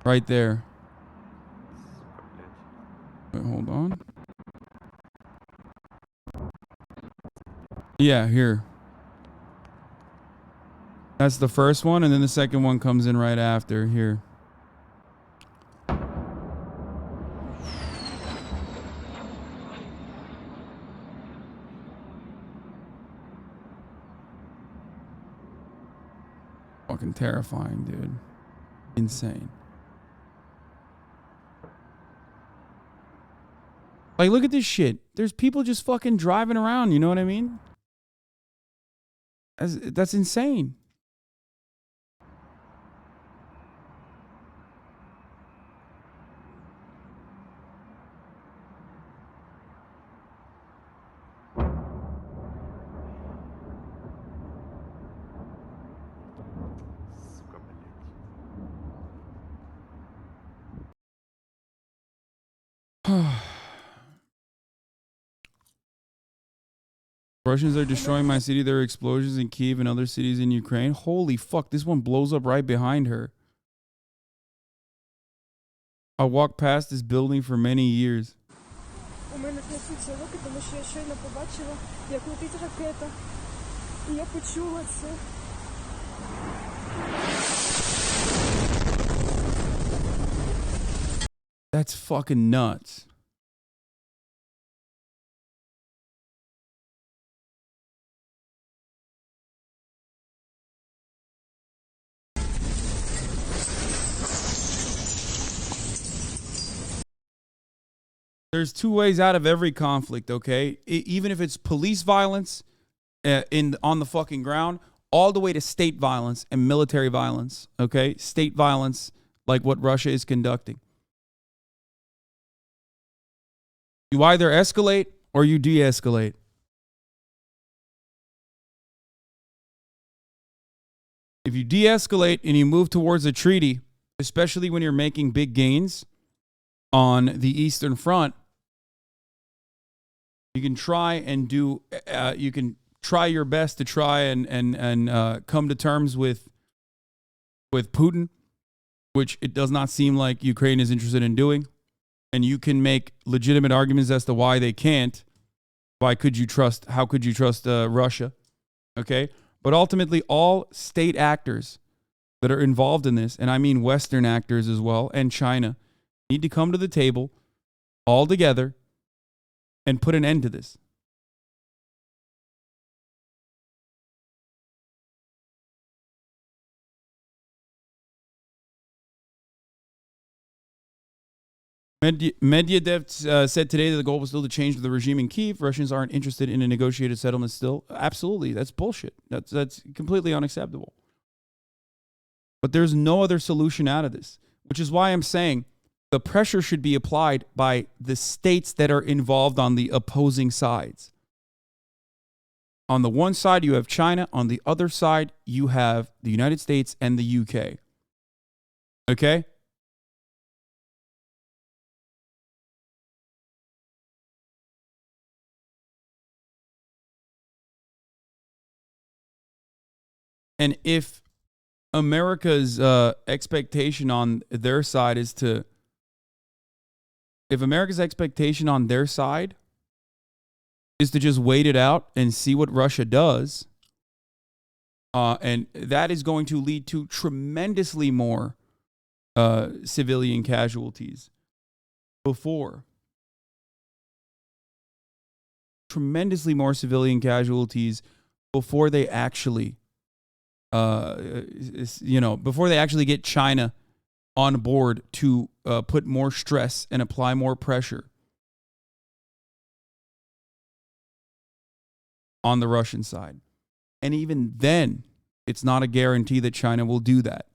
Right there. Wait, hold on. Yeah, here. That's the first one, and then the second one comes in right after. Here. Fucking terrifying, dude. Insane. Like, look at this shit. There's people just fucking driving around, you know what I mean? That's insane. Russians are destroying my city. There are explosions in Kiev and other cities in Ukraine. Holy fuck, this one blows up right behind her. I walked past this building for many years. У мене трясуться руки, тому що я щойно побачила, як летить ракета. І я почула це. That's fucking nuts. There's two ways out of every conflict, okay? Even if it's police violence on the fucking ground, all the way to state violence and military violence, okay? State violence like what Russia is conducting. You either escalate or you de-escalate. If you de-escalate and you move towards a treaty, especially when you're making big gains on the Eastern Front, you can try and do. You can try your best to try and come to terms with Putin, which it does not seem like Ukraine is interested in doing. And you can make legitimate arguments as to why they can't. Why could you trust? How could you trust Russia? Okay, but ultimately, all state actors that are involved in this, and I mean Western actors as well, and China, need to come to the table all together and put an end to this. Medvedev said today that the goal was still to change the regime in Kyiv. Russians aren't interested in a negotiated settlement still. Absolutely. That's bullshit. That's completely unacceptable. But there's no other solution out of this, which is why I'm saying the pressure should be applied by the states that are involved on the opposing sides. On the one side, you have China. On the other side, you have the United States and the UK. Okay? And if America's expectation on their side is to, if America's expectation on their side is to just wait it out and see what Russia does, and that is going to lead to tremendously more civilian casualties tremendously more civilian casualties before they actually before they actually get China on board to put more stress and apply more pressure on the Russian side. And even then, it's not a guarantee that China will do that.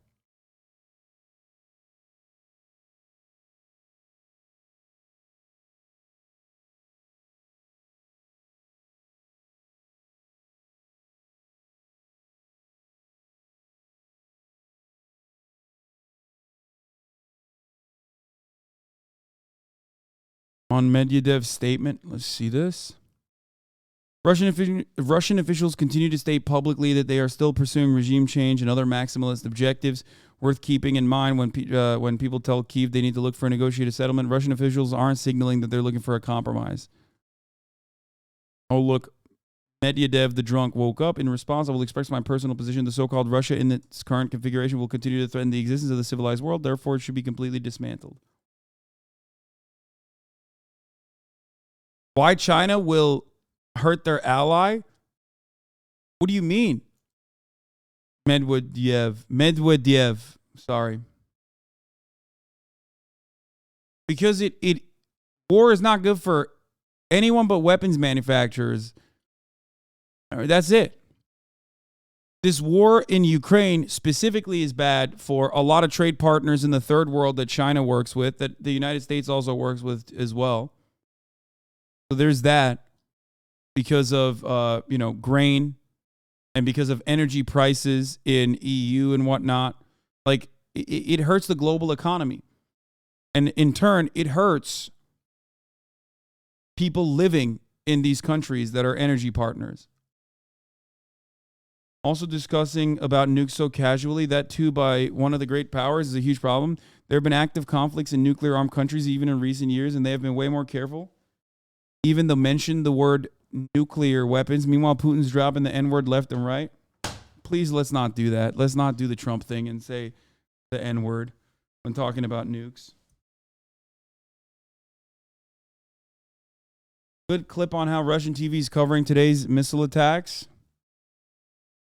On Medvedev's statement, let's see this. Russian officials continue to state publicly that they are still pursuing regime change and other maximalist objectives. worth keeping in mind when people tell Kyiv they need to look for a negotiated settlement. Russian officials aren't signaling that they're looking for a compromise. Oh, look, Medvedev, the drunk, woke up. In response, I will express my personal position. The so-called Russia in its current configuration will continue to threaten the existence of the civilized world. Therefore, it should be completely dismantled. Why China will hurt their ally? What do you mean? Medvedev, sorry. Because war is not good for anyone but weapons manufacturers. That's it. This war in Ukraine specifically is bad for a lot of trade partners in the third world that China works with, that the United States also works with as well. So there's that, because of grain and because of energy prices in EU and whatnot. Like, it hurts the global economy. And in turn, it hurts people living in these countries that are energy partners. Also discussing about nukes so casually, that too by one of the great powers, is a huge problem. There have been active conflicts in nuclear-armed countries even in recent years, and they have been way more careful. Even though mentioned the word nuclear weapons. Meanwhile, Putin's dropping the N-word left and right. Please, let's not do that. Let's not do the Trump thing and say the N-word when talking about nukes. Good clip on how Russian TV is covering today's missile attacks.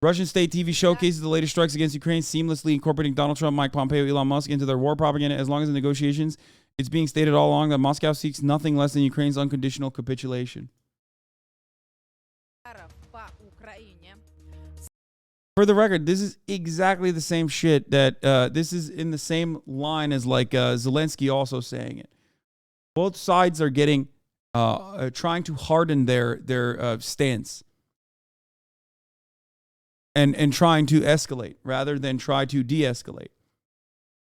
Russian state TV showcases the latest strikes against Ukraine, seamlessly incorporating Donald Trump, Mike Pompeo, Elon Musk into their war propaganda. As long as the negotiations, it's being stated all along that Moscow seeks nothing less than Ukraine's unconditional capitulation. For the record, this is exactly the same shit that this is in the same line as like Zelensky also saying it. Both sides are getting trying to harden their stance. And trying to escalate rather than try to de-escalate.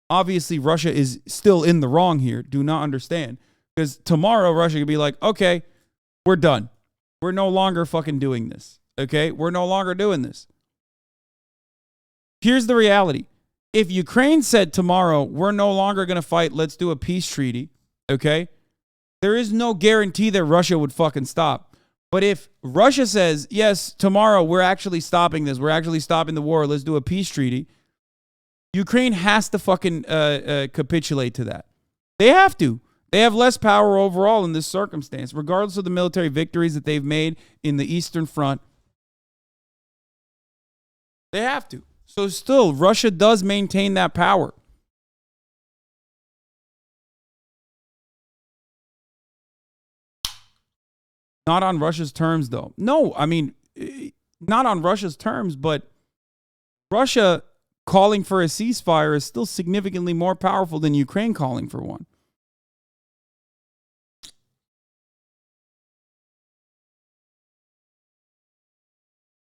Obviously, Russia is still in the wrong here. Do not understand. Because tomorrow, Russia could be like, okay, we're done. We're no longer fucking doing this. Okay? We're no longer doing this. Here's the reality. If Ukraine said tomorrow, we're no longer going to fight, let's do a peace treaty, okay? There is no guarantee that Russia would fucking stop. But if Russia says, yes, tomorrow we're actually stopping this, we're actually stopping the war, let's do a peace treaty, Ukraine has to fucking capitulate to that. They have to. They have less power overall in this circumstance, regardless of the military victories that they've made in the Eastern Front. They have to. So still, Russia does maintain that power. Not on Russia's terms, though. No, I mean, not on Russia's terms, but Russia calling for a ceasefire is still significantly more powerful than Ukraine calling for one.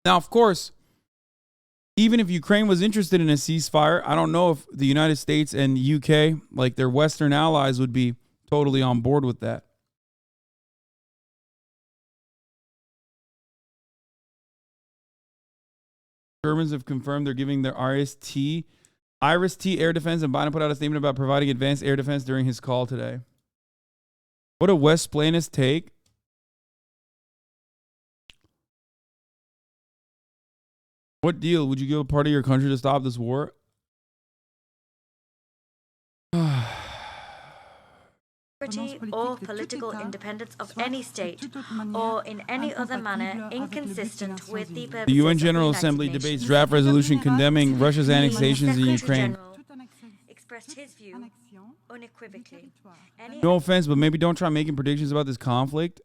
Now, of course, even if Ukraine was interested in a ceasefire, I don't know if the United States and UK, like their Western allies, would be totally on board with that. Germans have confirmed they're giving their Iris-T air defense, and Biden put out a statement about providing advanced air defense during his call today. What a West Planist take. What deal? Would you give a part of your country to stop this war? Or political independence of any state, or in any other manner inconsistent with the purposes The UN General of the Assembly United debates Nations. draft resolution condemning Russia's annexations in Ukraine. Expressed his view unequivocally. No offense, but maybe don't try making predictions about this conflict.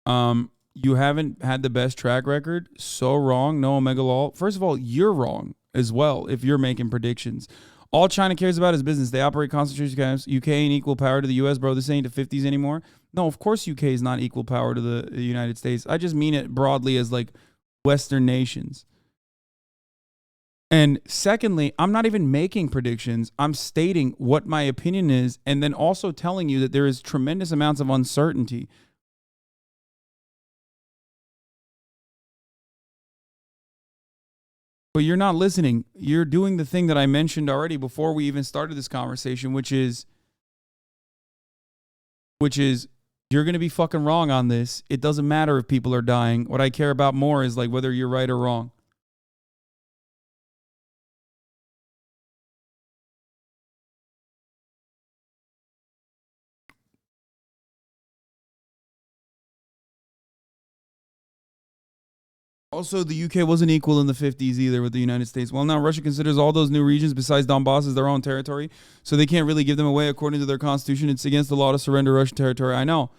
You haven't had the best track record. So wrong. No Omega Law. First of all, you're wrong as well if you're making predictions. All China cares about is business. They operate concentration camps. UK ain't equal power to the US, bro. This ain't the 50s anymore. No, of course UK is not equal power to the United States. I just mean it broadly as like Western nations. And secondly, I'm not even making predictions. I'm stating what my opinion is and then also telling you that there is tremendous amounts of uncertainty. But you're not listening. You're doing the thing that I mentioned already before we even started this conversation, which is you're going to be fucking wrong on this. It doesn't matter if people are dying. What I care about more is like whether you're right or wrong. Also, the UK wasn't equal in the 50s either with the United States. Well, now Russia considers all those new regions besides Donbass as their own territory, so they can't really give them away according to their constitution. It's against the law to surrender Russian territory. I know.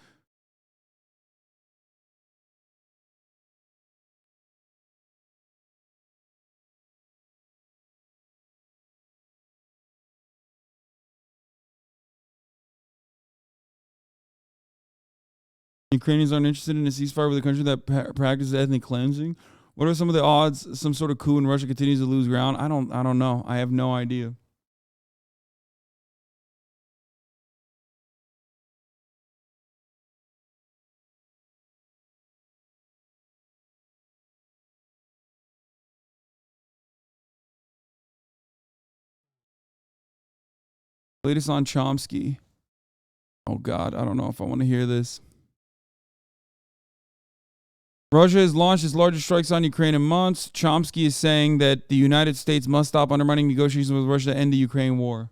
Ukrainians aren't interested in a ceasefire with a country that practices ethnic cleansing. What are some of the odds some sort of coup in Russia continues to lose ground? I don't know. I have no idea. Latest on Chomsky. Oh God, I don't know if I want to hear this. Russia has launched its largest strikes on Ukraine in months. Chomsky is saying that the United States must stop undermining negotiations with Russia to end the Ukraine war.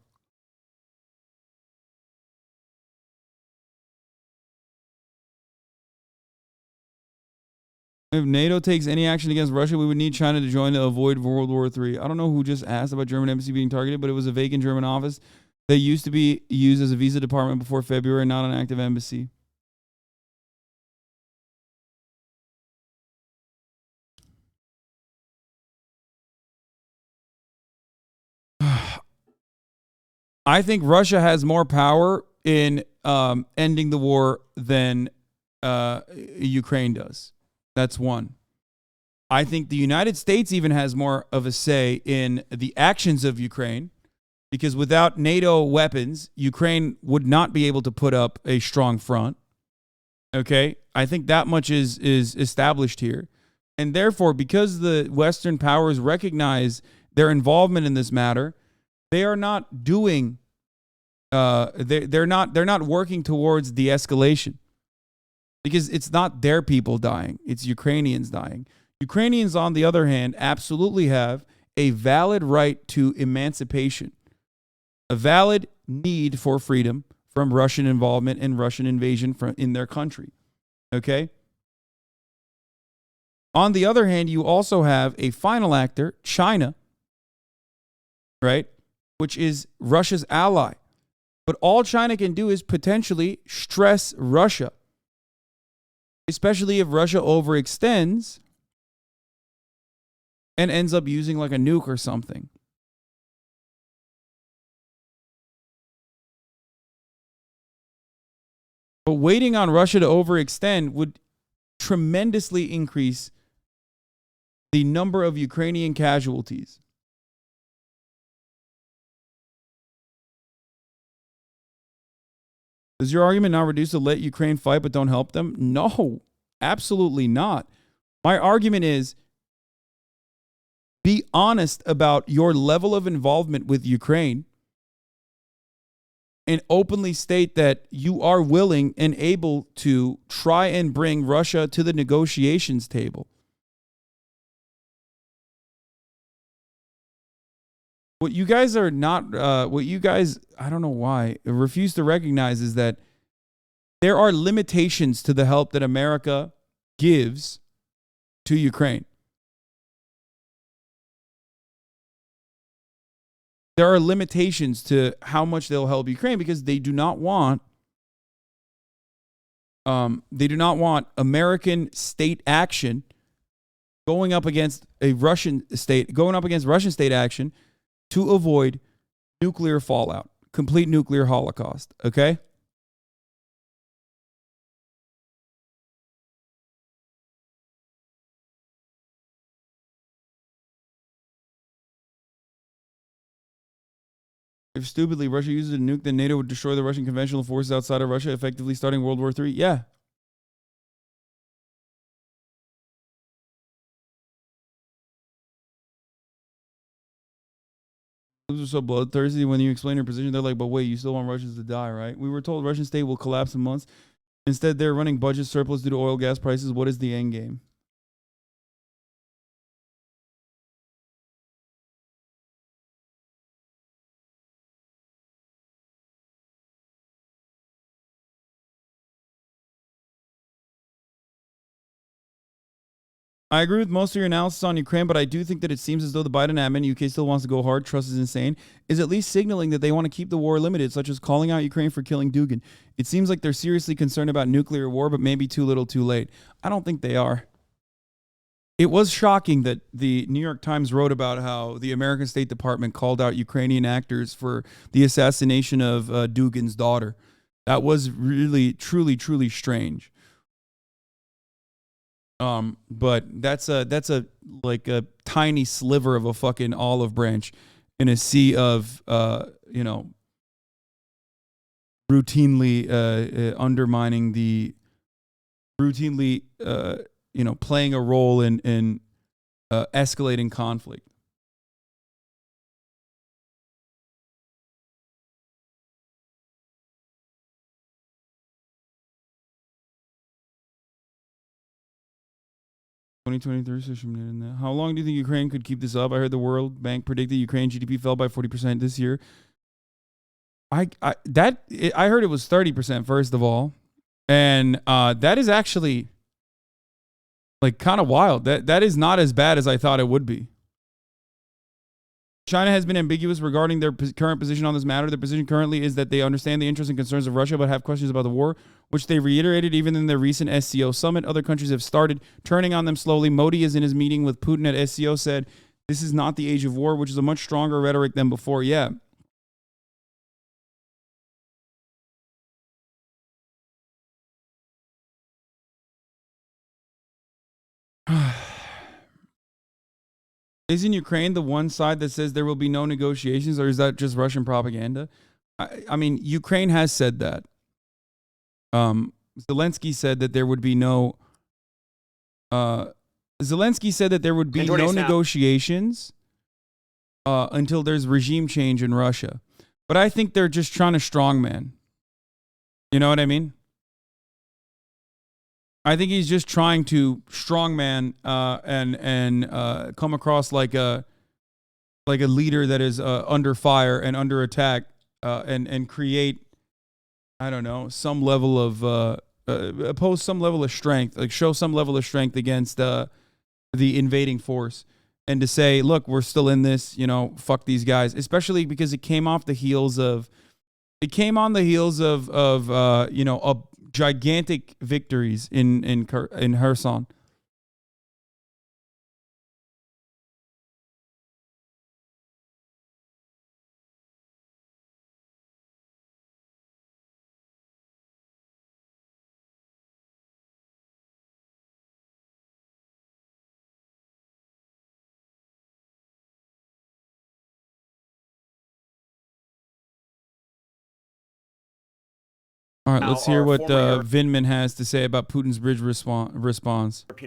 If NATO takes any action against Russia, we would need China to join to avoid World War III. I don't know who just asked about German embassy being targeted, but it was a vacant German office that used to be used as a visa department before February, not an active embassy. I think Russia has more power in ending the war than Ukraine does. That's one. I think the United States even has more of a say in the actions of Ukraine, because without NATO weapons, Ukraine would not be able to put up a strong front. Okay? I think that much is established here. And therefore, because the Western powers recognize their involvement in this matter, they are not doing they're not working towards de-escalation, because it's not their people dying, it's Ukrainians dying. Ukrainians, on the other hand, absolutely have a valid right to emancipation, a valid need for freedom from Russian involvement and Russian invasion in their country. Okay? On the other hand, you also have a final actor, China, right, which is Russia's ally. But all China can do is potentially stress Russia, especially if Russia overextends and ends up using like a nuke or something. But waiting on Russia to overextend would tremendously increase the number of Ukrainian casualties. Does your argument not reduce to let Ukraine fight but don't help them? No, absolutely not. My argument is be honest about your level of involvement with Ukraine and openly state that you are willing and able to try and bring Russia to the negotiations table. What you guys are not, I don't know why, refuse to recognize is that there are limitations to the help that America gives to Ukraine. There are limitations to how much they'll help Ukraine, because they do not want American state action going up against Russian state action to avoid nuclear fallout, complete nuclear holocaust, okay? If stupidly Russia uses a nuke, then NATO would destroy the Russian conventional forces outside of Russia, effectively starting World War III. Yeah. Those are so bloodthirsty. When you explain their position, they're like, but wait, you still want Russians to die, right? We were told Russian state will collapse in months. Instead, they're running budget surplus due to oil gas prices. What is the end game? I agree with most of your analysis on Ukraine, but I do think that it seems as though the Biden admin, UK still wants to go hard, trust is insane, is at least signaling that they want to keep the war limited, such as calling out Ukraine for killing Dugin. It seems like they're seriously concerned about nuclear war, but maybe too little too late. I don't think they are. It was shocking that the New York Times wrote about how the American State Department called out Ukrainian actors for the assassination of Dugin's daughter. That was really, truly, truly strange. But that's a like a tiny sliver of a fucking olive branch in a sea of routinely undermining the routinely playing a role in escalating conflict. How long do you think Ukraine could keep this up? I heard the World Bank predicted Ukraine GDP fell by 40% this year. I heard it was 30% first of all, and that is actually like kind of wild. That is not as bad as I thought it would be. China has been ambiguous regarding their current position on this matter. Their position currently is that they understand the interests and concerns of Russia, but have questions about the war, which they reiterated even in their recent SCO summit. Other countries have started turning on them slowly. Modi, is in his meeting with Putin at SCO, said, "This is not the age of war," which is a much stronger rhetoric than before. Yeah. Isn't Ukraine the one side that says there will be no negotiations, or is that just Russian propaganda? I mean, Ukraine has said that. Zelensky said that there would be no. Zelensky said that there would be no negotiations until there's regime change in Russia. But I think they're just trying to strongman. You know what I mean? I think he's just trying to strongman and come across like a leader that is under fire and under attack and create, I don't know, some level of oppose some level of strength, like show some level of strength against the invading force, and to say, look, we're still in this, fuck these guys, especially because it came on the heels of gigantic victories in Kherson. All right, let's hear what Vindman has to say about Putin's bridge response.